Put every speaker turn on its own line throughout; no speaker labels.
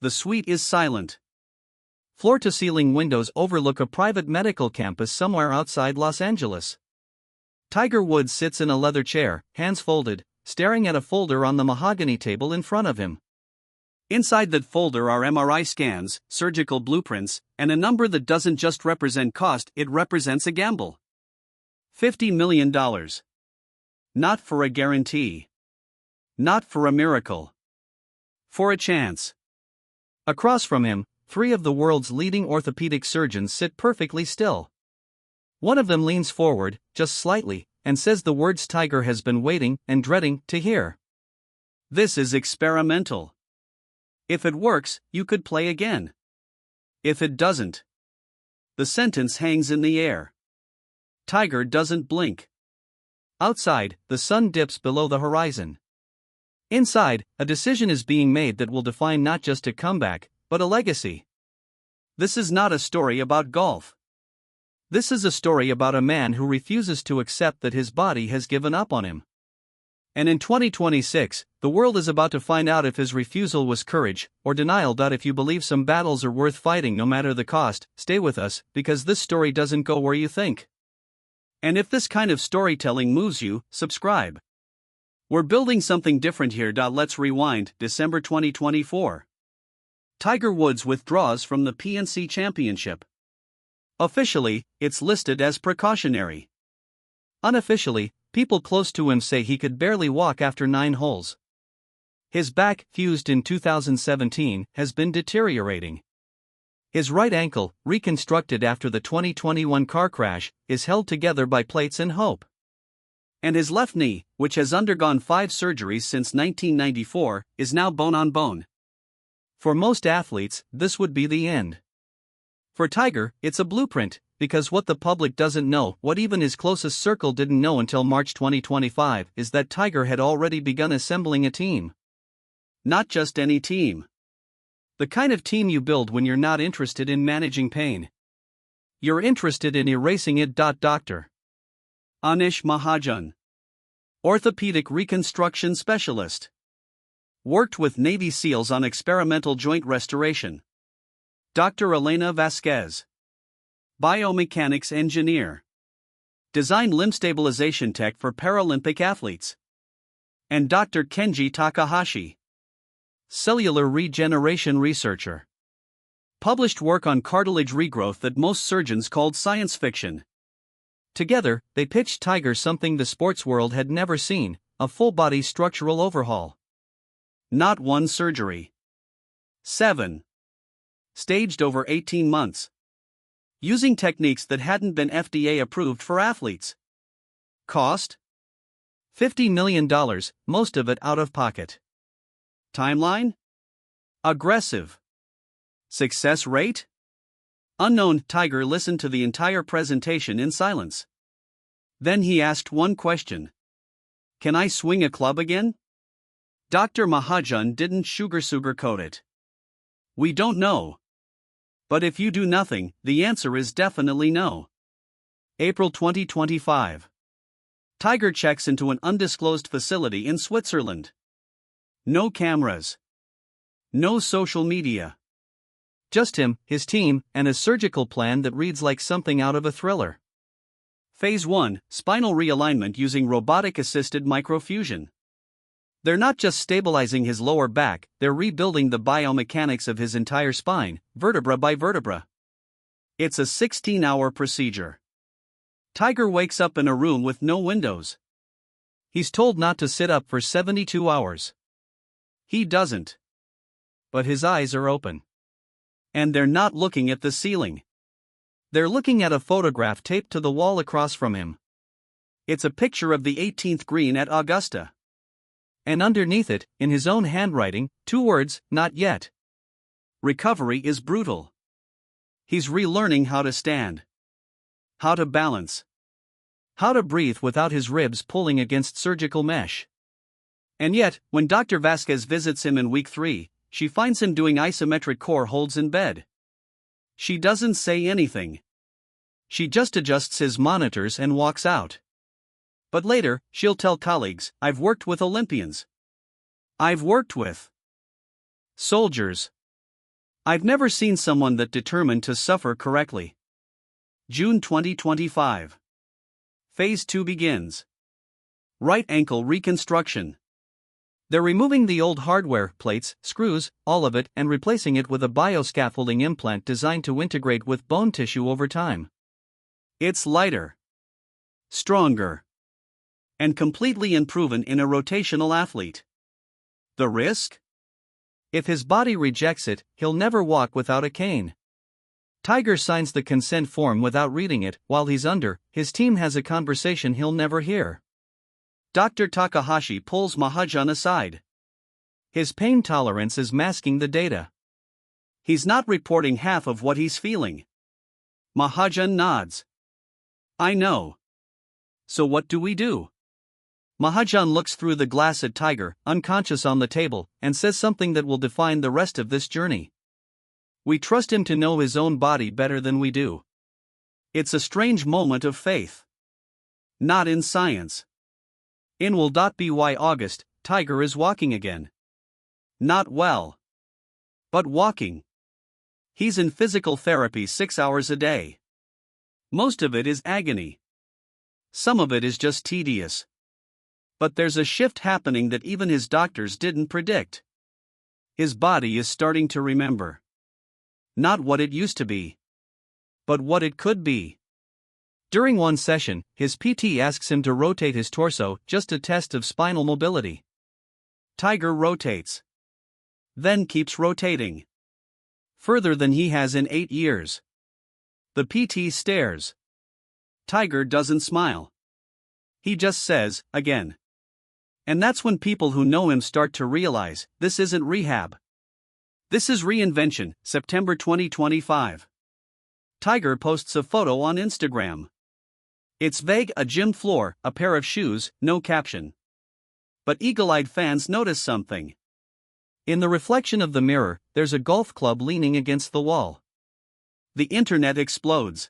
The suite is silent. Floor-to-ceiling windows overlook a private medical campus somewhere outside Los Angeles. Tiger Woods sits in a leather chair, hands folded, staring at a folder on the mahogany table in front of him. Inside that folder are MRI scans, surgical blueprints, and a number that doesn't just represent cost, it represents a gamble. $50 million. Not for a guarantee. Not for a miracle. For a chance. Across from him, 3 of the world's leading orthopedic surgeons sit perfectly still. One of them leans forward, just slightly, and says the words Tiger has been waiting and dreading to hear. This is experimental. If it works, you could play again. If it doesn't. The sentence hangs in the air. Tiger doesn't blink. Outside, the sun dips below the horizon. Inside, a decision is being made that will define not just a comeback, but a legacy. This is not a story about golf. This is a story about a man who refuses to accept that his body has given up on him. And in 2026, the world is about to find out if his refusal was courage or denial. If you believe some battles are worth fighting no matter the cost, stay with us, because this story doesn't go where you think. And if this kind of storytelling moves you, subscribe. We're building something different here. Let's rewind. December 2024. Tiger Woods withdraws from the PNC Championship. Officially, it's listed as precautionary. Unofficially, people close to him say he could barely walk after 9 holes. His back, fused in 2017, has been deteriorating. His right ankle, reconstructed after the 2021 car crash, is held together by plates and hope. And his left knee, which has undergone 5 surgeries since 1994, is now bone on bone. For most athletes, this would be the end. For Tiger, it's a blueprint, because what the public doesn't know, what even his closest circle didn't know until March 2025, is that Tiger had already begun assembling a team. Not just any team. The kind of team you build when you're not interested in managing pain. You're interested in erasing it. Dr. Anish Mahajan. Orthopedic reconstruction specialist. Worked with Navy SEALs on experimental joint restoration. Dr. Elena Vasquez. Biomechanics engineer. Designed limb stabilization tech for Paralympic athletes. And Dr. Kenji Takahashi. Cellular regeneration researcher. Published work on cartilage regrowth that most surgeons called science fiction. Together, they pitched Tiger something the sports world had never seen, a full-body structural overhaul. Not one surgery. 7. Staged over 18 months. Using techniques that hadn't been FDA approved for athletes. Cost? $50 million, most of it out of pocket. Timeline? Aggressive. Success rate? Unknown. Tiger listened to the entire presentation in silence. Then he asked one question. Can I swing a club again? Dr. Mahajan didn't sugarcoat it. We don't know. But if you do nothing, the answer is definitely no. April 2025. Tiger checks into an undisclosed facility in Switzerland. No cameras. No social media. Just him, his team, and a surgical plan that reads like something out of a thriller. Phase 1, spinal realignment using robotic-assisted microfusion. They're not just stabilizing his lower back, they're rebuilding the biomechanics of his entire spine, vertebra by vertebra. It's a 16-hour procedure. Tiger wakes up in a room with no windows. He's told not to sit up for 72 hours. He doesn't. But his eyes are open. And they're not looking at the ceiling. They're looking at a photograph taped to the wall across from him. It's a picture of the 18th green at Augusta. And underneath it, in his own handwriting, 2 words, not yet. Recovery is brutal. He's relearning how to stand. How to balance. How to breathe without his ribs pulling against surgical mesh. And yet, when Dr. Vasquez visits him in week 3, she finds him doing isometric core holds in bed. She doesn't say anything. She just adjusts his monitors and walks out. But later, she'll tell colleagues, I've worked with Olympians. I've worked with soldiers. I've never seen someone that determined to suffer correctly. June 2025. Phase 2 begins. Right ankle reconstruction. They're removing the old hardware, plates, screws, all of it, and replacing it with a bioscaffolding implant designed to integrate with bone tissue over time. It's lighter, stronger, and completely unproven in a rotational athlete. The risk? If his body rejects it, he'll never walk without a cane. Tiger signs the consent form without reading it. While he's under, his team has a conversation he'll never hear. Dr. Takahashi pulls Mahajan aside. His pain tolerance is masking the data. He's not reporting half of what he's feeling. Mahajan nods. I know. So what do we do? Mahajan looks through the glass at Tiger, unconscious on the table, and says something that will define the rest of this journey. We trust him to know his own body better than we do. It's a strange moment of faith. Not in science. In will.by August, Tiger is walking again. Not well. But walking. He's in physical therapy 6 hours a day. Most of it is agony. Some of it is just tedious. But there's a shift happening that even his doctors didn't predict. His body is starting to remember. Not what it used to be, but what it could be. During one session, his PT asks him to rotate his torso, just a test of spinal mobility. Tiger rotates. Then keeps rotating. Further than he has in 8 years. The PT stares. Tiger doesn't smile. He just says, again. And that's when people who know him start to realize, this isn't rehab. This is reinvention. September 2025. Tiger posts a photo on Instagram. It's vague, a gym floor, a pair of shoes, no caption. But eagle-eyed fans notice something. In the reflection of the mirror, there's a golf club leaning against the wall. The internet explodes.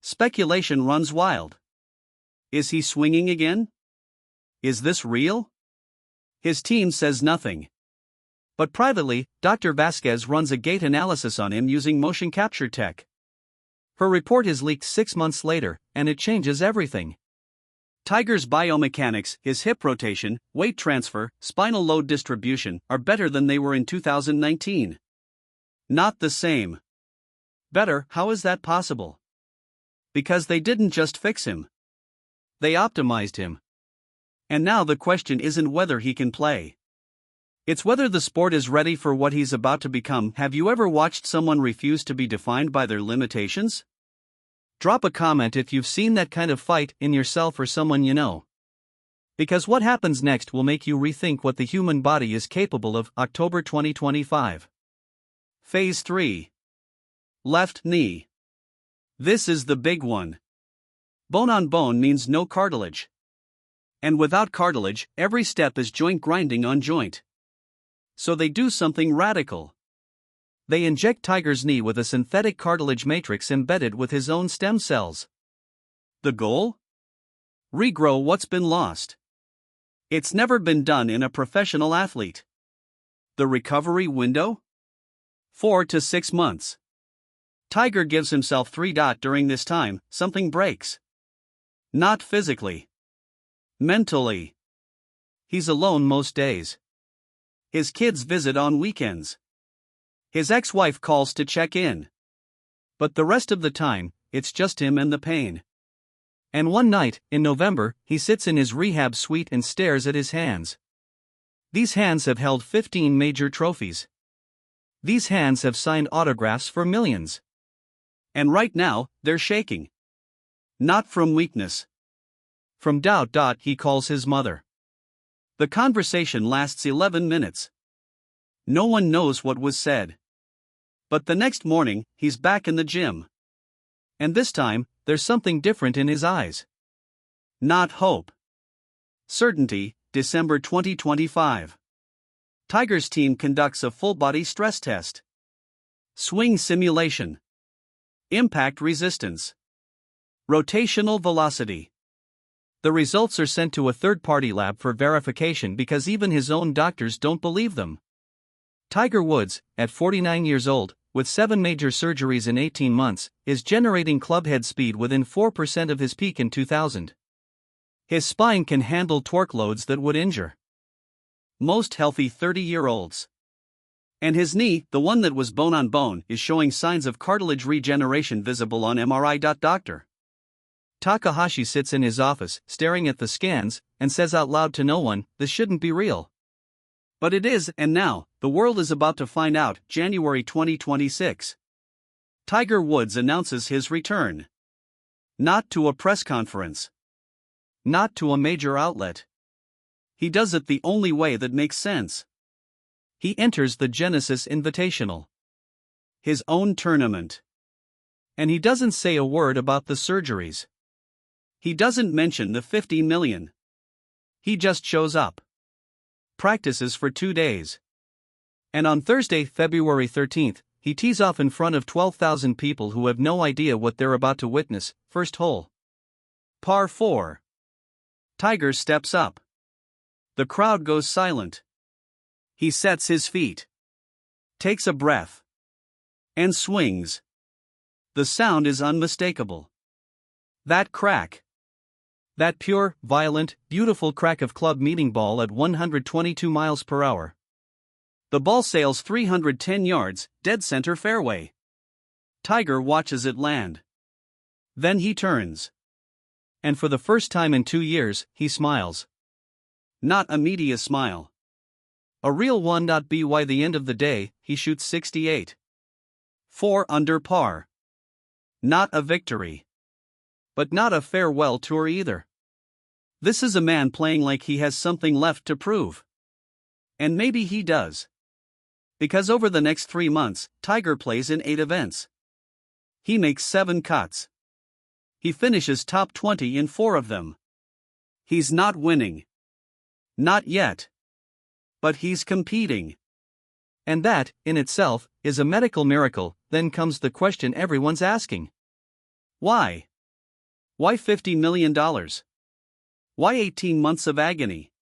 Speculation runs wild. Is he swinging again? Is this real? His team says nothing. But privately, Dr. Vasquez runs a gait analysis on him using motion capture tech. Her report is leaked 6 months later, and it changes everything. Tiger's biomechanics, his hip rotation, weight transfer, spinal load distribution, are better than they were in 2019. Not the same. Better, how is that possible? Because they didn't just fix him. They optimized him. And now the question isn't whether he can play. It's whether the sport is ready for what he's about to become. Have you ever watched someone refuse to be defined by their limitations? Drop a comment if you've seen that kind of fight in yourself or someone you know. Because what happens next will make you rethink what the human body is capable of. October 2025. Phase 3. Left knee. This is the big one. Bone on bone means no cartilage. And without cartilage, every step is joint grinding on joint. So they do something radical. They inject Tiger's knee with a synthetic cartilage matrix embedded with his own stem cells. The goal? Regrow what's been lost. It's never been done in a professional athlete. The recovery window? 4 to 6 months. Tiger gives himself 3. During this time, something breaks. Not physically. Mentally. He's alone most days. His kids visit on weekends. His ex-wife calls to check in. But the rest of the time, it's just him and the pain. And one night, in November, he sits in his rehab suite and stares at his hands. These hands have held 15 major trophies. These hands have signed autographs for millions. And right now, they're shaking. Not from weakness. From doubt. He calls his mother. The conversation lasts 11 minutes. No one knows what was said. But the next morning, he's back in the gym. And this time, there's something different in his eyes. Not hope. Certainty. December 2025. Tiger's team conducts a full-body stress test. Swing simulation. Impact resistance. Rotational velocity. The results are sent to a third-party lab for verification because even his own doctors don't believe them. Tiger Woods, at 49 years old, with 7 major surgeries in 18 months, is generating clubhead speed within 4% of his peak in 2000. His spine can handle torque loads that would injure most healthy 30-year-olds. And his knee, the one that was bone on bone, is showing signs of cartilage regeneration visible on MRI. Dr. Takahashi sits in his office, staring at the scans, and says out loud to no one, "This shouldn't be real." But it is, and now, the world is about to find out. January 2026. Tiger Woods announces his return. Not to a press conference. Not to a major outlet. He does it the only way that makes sense. He enters the Genesis Invitational, his own tournament. And he doesn't say a word about the surgeries. He doesn't mention the $50 million. He just shows up. Practices for 2 days. And on Thursday, February 13th, he tees off in front of 12,000 people who have no idea what they're about to witness. First hole. Par 4. Tiger steps up. The crowd goes silent. He sets his feet, takes a breath, and swings. The sound is unmistakable. That crack. That pure, violent, beautiful crack of club meeting ball at 122 miles per hour. The ball sails 310 yards, dead center fairway. Tiger watches it land. Then he turns. And for the first time in 2 years, he smiles. Not a media smile. A real one. By the end of the day, he shoots 68. 4 under par. Not a victory. But not a farewell tour either. This is a man playing like he has something left to prove. And maybe he does. Because over the next 3 months, Tiger plays in 8 events. He makes 7 cuts. He finishes top 20 in 4 of them. He's not winning. Not yet. But he's competing. And that, in itself, is a medical miracle. Then comes the question everyone's asking. Why? Why $50 million? Why 18 months of agony?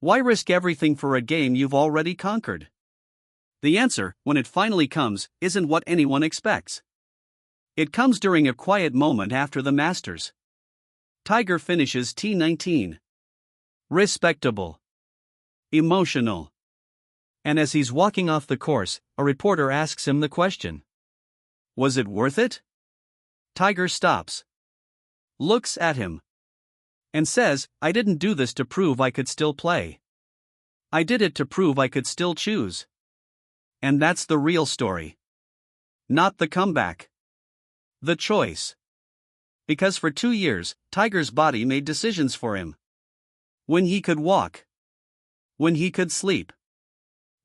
Why risk everything for a game you've already conquered? The answer, when it finally comes, isn't what anyone expects. It comes during a quiet moment after the Masters. Tiger finishes T19. Respectable. Emotional. And as he's walking off the course, a reporter asks him the question. Was it worth it? Tiger stops. Looks at him. And says, I didn't do this to prove I could still play. I did it to prove I could still choose. And that's the real story. Not the comeback. The choice. Because for 2 years, Tiger's body made decisions for him. When he could walk. When he could sleep.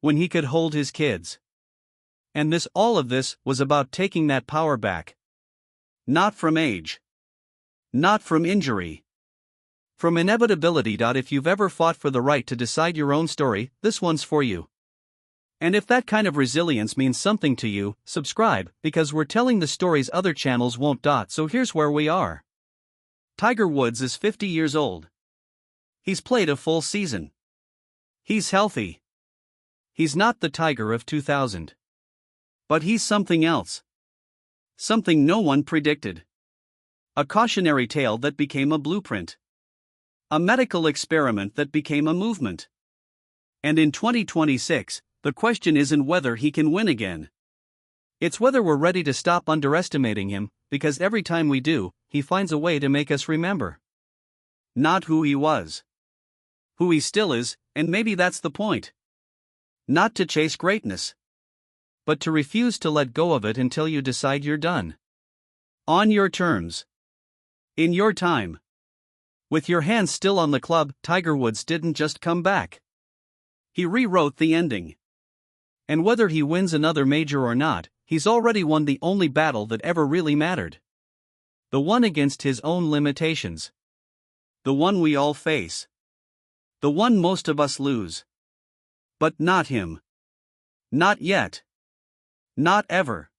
When he could hold his kids. And all of this was about taking that power back. Not from age. Not from injury. From inevitability. If you've ever fought for the right to decide your own story, this one's for you. And if that kind of resilience means something to you, subscribe, because we're telling the stories other channels won't. So here's where we are. Tiger Woods is 50 years old. He's played a full season. He's healthy. He's not the Tiger of 2000. But he's something else. Something no one predicted. A cautionary tale that became a blueprint. A medical experiment that became a movement. And in 2026, the question isn't whether he can win again. It's whether we're ready to stop underestimating him, because every time we do, he finds a way to make us remember. Not who he was. Who he still is, and maybe that's the point. Not to chase greatness. But to refuse to let go of it until you decide you're done. On your terms. In your time. With your hands still on the club, Tiger Woods didn't just come back. He rewrote the ending. And whether he wins another major or not, he's already won the only battle that ever really mattered. The one against his own limitations. The one we all face. The one most of us lose. But not him. Not yet. Not ever.